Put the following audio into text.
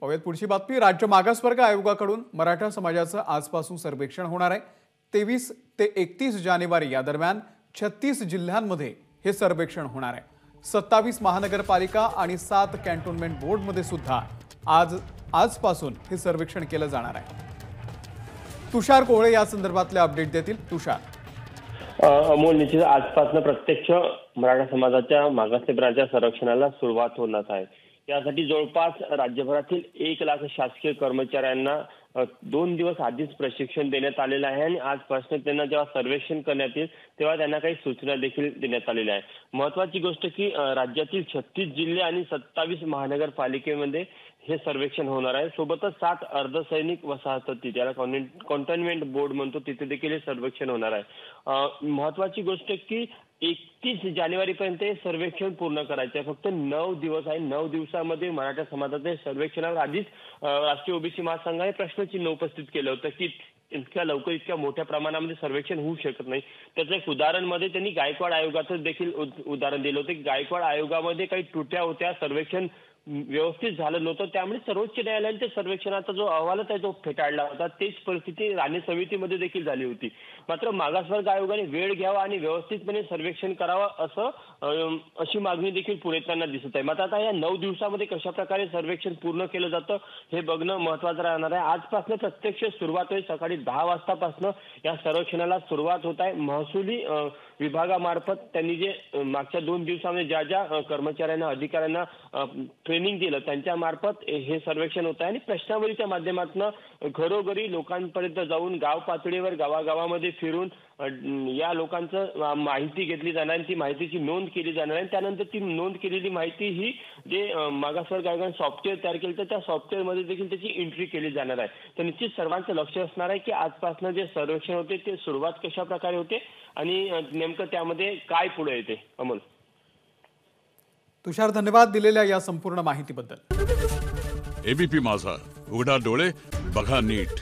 पाहूयात पुढची बातमी। राज्य मागासवर्ग आयोगाकडून मराठा समाजाचं आजपासून सर्वेक्षण होणार आहे। 23 ते 31 जानेवारी या दरम्यान 36 जिल्ह्यांमध्ये हे सर्वेक्षण होणार आहे। 27 महानगरपालिका आणि 7 कॅन्टोन्मेंट बोर्डमध्ये सुद्धा आजपासून हे सर्वेक्षण केलं जाणार आहे। तुषार कोहळे या संदर्भातले अपडेट देतील। तुषार। अमोल, निश्चित आजपासून प्रत्यक्ष मराठा समाजाच्या मागासवर्गाच्या सर्वेक्षणाला सुरुवात होणार आहे। यासाठी जवळपास राज्यभरातील 1 लाख शासकीय कर्मचाऱ्यांना 2 दिवस आधीच प्रशिक्षण देण्यात आलेलं आहे आणि आजपासून त्यांना जेव्हा सर्वेक्षण करण्यात येईल तेव्हा त्यांना काही सूचना देखील देण्यात आलेल्या आहे। महत्त्वाची गोष्ट की राज्यातील 36 जिल्हे आणि 27 महानगरपालिकेमध्ये हे सर्वेक्षण होणार आहे। सोबतच 7 अर्धसैनिक वसाहती ज्याला कॉन्टेनमेंट बोर्ड म्हणतो तिथे देखील हे सर्वेक्षण होणार आहे। महत्त्वाची गोष्ट की 31 जानेवारीपर्यंत हे सर्वेक्षण पूर्ण करायचे आहे। फक्त 9 दिवस आहे। 9 दिवसामध्ये मराठा समाजाचे सर्वेक्षणावर आधीच राष्ट्रीय ओबीसी महासंघाने प्रश्नचिन्ह उपस्थित केलं होतं की इतक्या लवकर इतक्या मोठ्या प्रमाणामध्ये सर्वेक्षण होऊ शकत नाही। त्याचं एक उदाहरण मध्ये त्यांनी गायकवाड आयोगाचं देखील उदाहरण दिलं होतं की गायकवाड आयोगामध्ये काही त्रुट्या होत्या, सर्वेक्षण व्यवस्थित झालं नव्हतं, त्यामुळे सर्वोच्च न्यायालयाने ते सर्वेक्षणाचा जो अहवाल आहे तो फेटाळला होता। तेच परिस्थिती राणे समितीमध्ये देखील झाली होती। मात्र मागासवर्ग आयोगाने वेळ घ्यावा आणि व्यवस्थितपणे सर्वेक्षण करावं अशी मागणी देखील पुढे येताना दिसत आहे। मात्र आता या 9 दिवसामध्ये कशा प्रकारे सर्वेक्षण पूर्ण केलं जातं हे बघणं महत्त्वाचं राहणार आहे। आजपासून प्रत्यक्ष सुरुवात होईल। सकाळी 10 वाजतापासून या सर्वेक्षणाला सुरुवात होत आहे। महसुली विभागामार्फत त्यांनी जे मागच्या 2 दिवसामध्ये ज्या कर्मचाऱ्यांना अधिकाऱ्यांना ट्रेनिंग दिलं त्यांच्या मार्फत हे सर्वेक्षण होत आहे आणि प्रश्नावलीच्या माध्यमातून घरोघरी लोकांपर्यंत जाऊन गाव पातळीवर गावागावामध्ये फिरून या लोकांचं माहिती घेतली जाणार आहे। ती माहितीची नोंद केली जाणार आहे। त्यानंतर ती नोंद केलेली माहिती ही जे मागासवर्ग आयोगाने सॉफ्टवेअर तयार केलं तर त्या सॉफ्टवेअरमध्ये देखील त्याची एंट्री केली जाणार आहे। तर निश्चित सर्वांचं लक्ष असणार आहे की आजपासून जे सर्वेक्षण होते ते सुरुवात कशा प्रकारे होते आणि नेमकं त्यामध्ये काय पुढे येते। अमोल। तुषार, धन्यवाद दिलेल्या या संपूर्ण माहितीबद्दल। एबीपी माझा, उघडा डोळे बघा नीट।